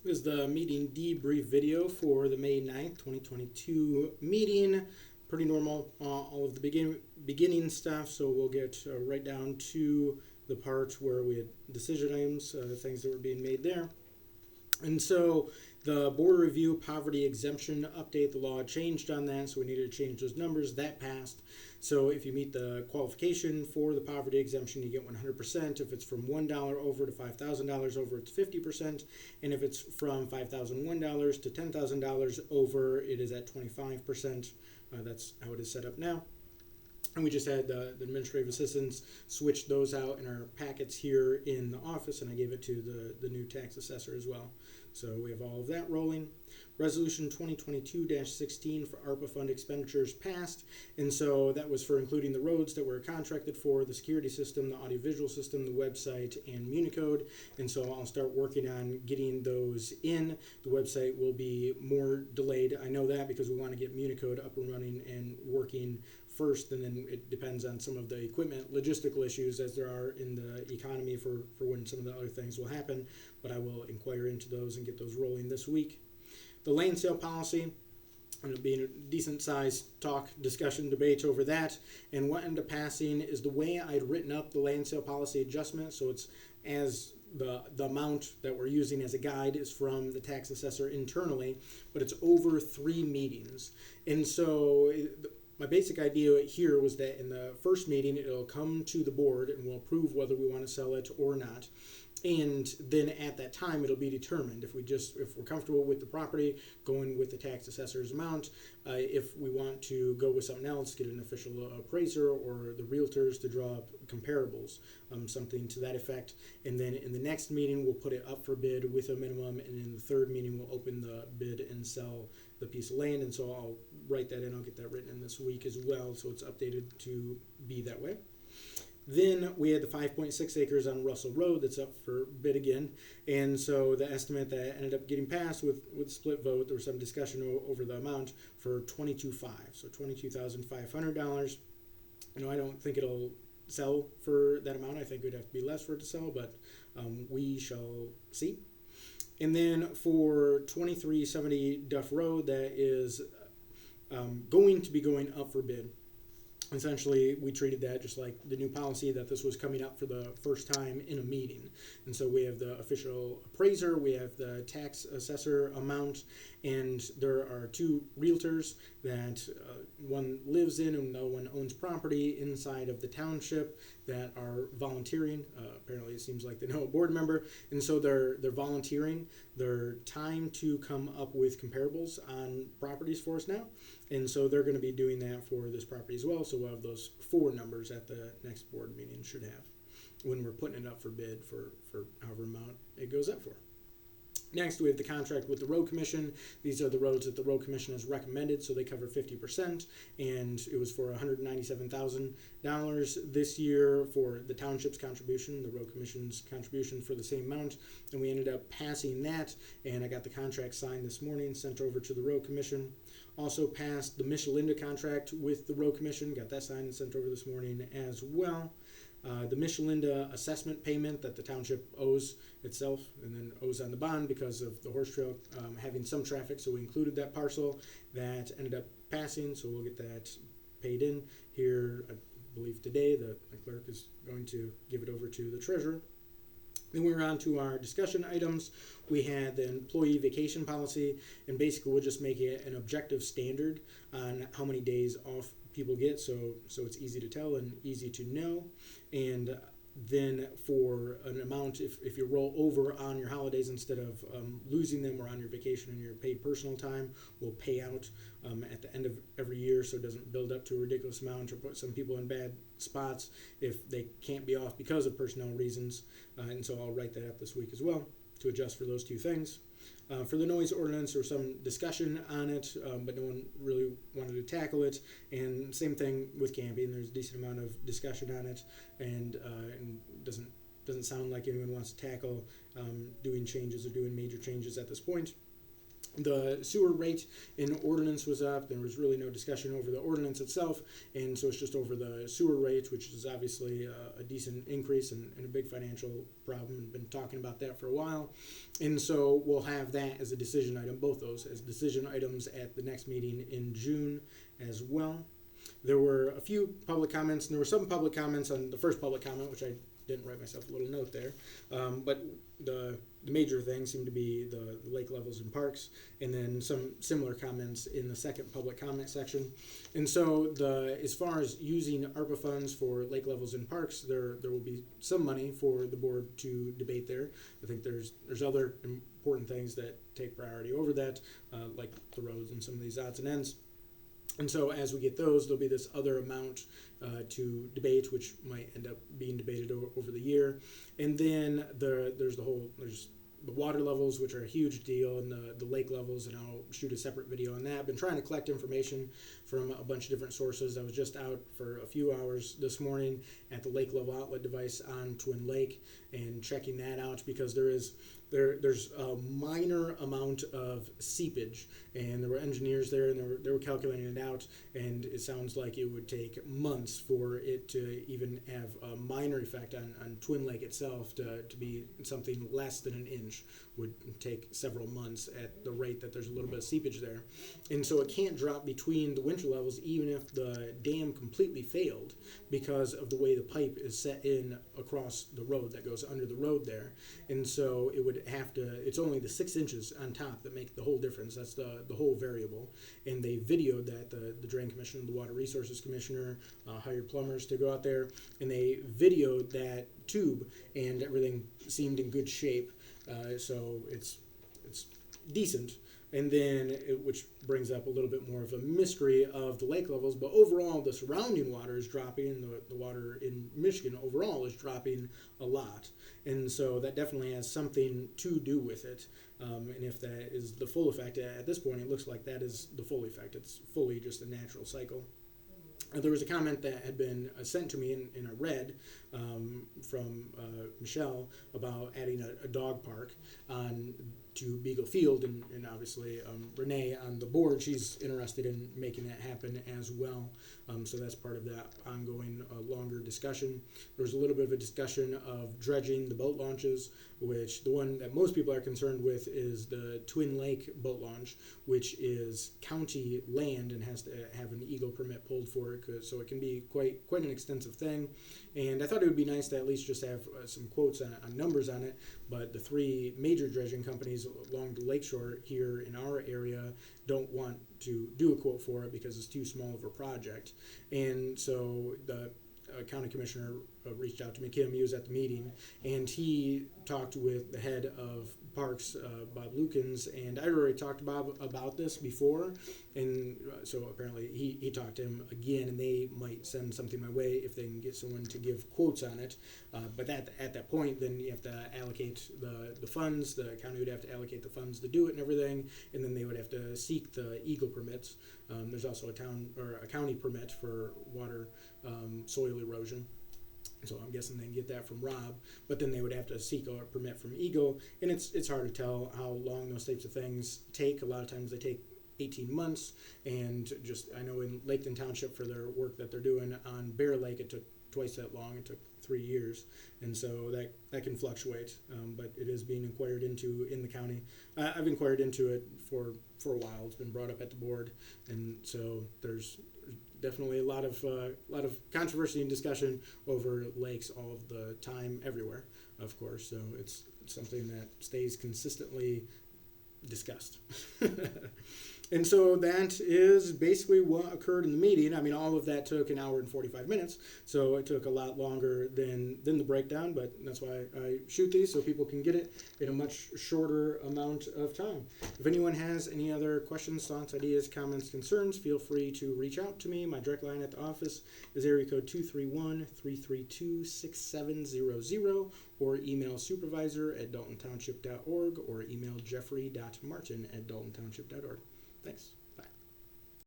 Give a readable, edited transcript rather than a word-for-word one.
This is the meeting debrief video for the May 9th, 2022 meeting. Pretty normal, all of the beginning stuff, so we'll get right down to the part where we had decision items, things that were being made there. And so the board review poverty exemption update, the law changed on that, so we needed to change those numbers. That passed. So if you meet the qualification for the poverty exemption, you get 100%. If it's from $1 over to $5,000 over, it's 50%. And if it's from $5,001 to $10,000 over, it is at 25%. That's how it is set up now. And we just had the administrative assistants switch those out in our packets here in the office, and I gave it to the new tax assessor as well. So we have all of that rolling. Resolution 2022-16 for ARPA fund expenditures passed, and so that was for including the roads that were contracted for, the security system, the audiovisual system, the website, and Municode. And so I'll start working on getting those in. The website will be more delayed. I know that because we want to get Municode up and running and working first, and then it depends on some of the equipment logistical issues as there are in the economy for when some of the other things will happen, but I will inquire into those and get those rolling this week. The land sale policy, and it'll be a decent sized talk, discussion, debate over that, and what ended up passing is the way I'd written up the land sale policy adjustment, so it's as the amount that we're using as a guide is from the tax assessor internally, but it's over 3 meetings. And so my basic idea here was that in the first meeting, it'll come to the board and we'll approve whether we want to sell it or not. And then at that time, it'll be determined if we're comfortable with the property, going with the tax assessor's amount. If we want to go with something else, get an official appraiser or the realtors to draw up comparables, something to that effect. And then in the next meeting, we'll put it up for bid with a minimum. And in the third meeting, we'll open the bid and sell the piece of land. And so I'll write that in. I'll get that written in this week as well, so it's updated to be that way. Then we had the 5.6 acres on Russell Road that's up for bid again. And so the estimate that ended up getting passed with split vote, there was some discussion over the amount for $22,500. So $22,500. I don't think it'll sell for that amount. I think it would have to be less for it to sell, but we shall see. And then for 2370 Duff Road, that is going to be going up for bid. Essentially, we treated that just like the new policy, that this was coming up for the first time in a meeting. And so we have the official appraiser, we have the tax assessor amount, and there are 2 realtors that one lives in and the other one owns property inside of the township that are volunteering. Apparently it seems like they know a board member, and so they're volunteering their time to come up with comparables on properties for us now. And so they're going to be doing that for this property as well. So we'll have those 4 numbers at the next board meeting, should have, when we're putting it up for bid for however amount it goes up for. Next, we have the contract with the road commission. These are the roads that the road commission has recommended, so they cover 50%, and it was for $197,000 this year for the township's contribution, the road commission's contribution for the same amount, and we ended up passing that, and I got the contract signed this morning, sent over to the road commission. Also passed the Michelinda contract with the road commission, got that signed and sent over this morning as well. The Michelinda assessment payment that the township owes itself and then owes on the bond because of the horse trail having some traffic, so we included that parcel. That ended up passing, so we'll get that paid in here, I believe today. The clerk is going to give it over to the treasurer. Then we were on to our discussion items. We had the employee vacation policy, and basically we'll just make it an objective standard on how many days off people get, so it's easy to tell and easy to know. And then for an amount, if you roll over on your holidays instead of losing them or on your vacation and your paid personal time, we'll pay out at the end of every year, so it doesn't build up to a ridiculous amount or put some people in bad spots if they can't be off because of personnel reasons. And so I'll write that up this week as well to adjust for those 2 things. For the noise ordinance, there was some discussion on it, but no one really wanted to tackle it. And same thing with camping. There's a decent amount of discussion on it, and doesn't sound like anyone wants to tackle doing changes or doing major changes at this point. The sewer rate in ordinance was up. There was really no discussion over the ordinance itself, and so it's just over the sewer rate, which is obviously a decent increase and a big financial problem. We've been talking about that for a while, and so we'll have that as a decision item, both those as decision items at the next meeting in June as well. There were a few public comments, and there were some public comments on the first public comment, which I didn't write myself a little note there, but the major thing seemed to be the lake levels in parks, and then some similar comments in the second public comment section. And so as far as using ARPA funds for lake levels in parks, there will be some money for the board to debate there. I think there's other important things that take priority over that, like the roads and some of these odds and ends. And so as we get those, there'll be this other amount to debate, which might end up being debated over the year. And then there's the water levels, which are a huge deal, and the lake levels, and I'll shoot a separate video on that. I've been trying to collect information from a bunch of different sources. I was just out for a few hours this morning at the lake level outlet device on Twin Lake and checking that out, because there's a minor amount of seepage, and there were engineers there, and they were calculating it out, and it sounds like it would take months for it to even have a minor effect on Twin Lake itself. To be something less than an inch would take several months at the rate that there's a little bit of seepage there. And so it can't drop between the winter levels even if the dam completely failed, because of the way the pipe is set in across the road that goes under the road there. And so it would have to, it's only the 6 inches on top that make the whole difference. That's the whole variable. And they videoed that, the Drain Commission, the Water Resources Commissioner hired plumbers to go out there, and they videoed that tube, and everything seemed in good shape. So it's decent. And then, which brings up a little bit more of a mystery of the lake levels, but overall the surrounding water is dropping, and the water in Michigan overall is dropping a lot. And so that definitely has something to do with it. And if that is the full effect, at this point it looks like that is the full effect. It's fully just a natural cycle. There was a comment that had been sent to me, and I read from Michelle about adding a dog park to Beagle Field, and obviously Renee on the board, she's interested in making that happen as well. So that's part of that ongoing longer discussion. There was a little bit of a discussion of dredging the boat launches, which the one that most people are concerned with is the Twin Lake boat launch, which is county land and has to have an Eagle permit pulled for it, so it can be quite an extensive thing. And I thought it would be nice to at least just have some quotes on numbers on it, but the 3 major dredging companies along the lakeshore here in our area don't want to do a quote for it because it's too small of a project. And so the county commissioner reached out to me. Kim, he was at the meeting, and he talked with the head of parks, Bob Lukens, and I already talked to Bob about this before, and so apparently he talked to him again, and they might send something my way if they can get someone to give quotes on it. But at that point, then you have to allocate the funds. The county would have to allocate the funds to do it and everything, and then they would have to seek the Eagle permits. There's also a county permit for water soil erosion. So I'm guessing they can get that from Rob, but then they would have to seek a permit from Eagle, and it's hard to tell how long those types of things take. A lot of times they take 18 months, and I know in Dalton Township for their work that they're doing on Bear Lake, it took twice that long. It took 3 years, and so that can fluctuate, but it is being inquired into in the county. I've inquired into it for a while. It's been brought up at the board, and so there's definitely a lot of controversy and discussion over lakes all of the time, everywhere, of course. So it's something that stays consistently discussed. And so that is basically what occurred in the meeting. I mean, all of that took 1 hour and 45 minutes, so it took a lot longer than the breakdown, but that's why I shoot these, so people can get it in a much shorter amount of time. If anyone has any other questions, thoughts, ideas, comments, concerns, feel free to reach out to me. My direct line at the office is area code 231-332-6700, or email supervisor@daltontownship.org, or email jeffrey.martin@daltontownship.org. Thanks.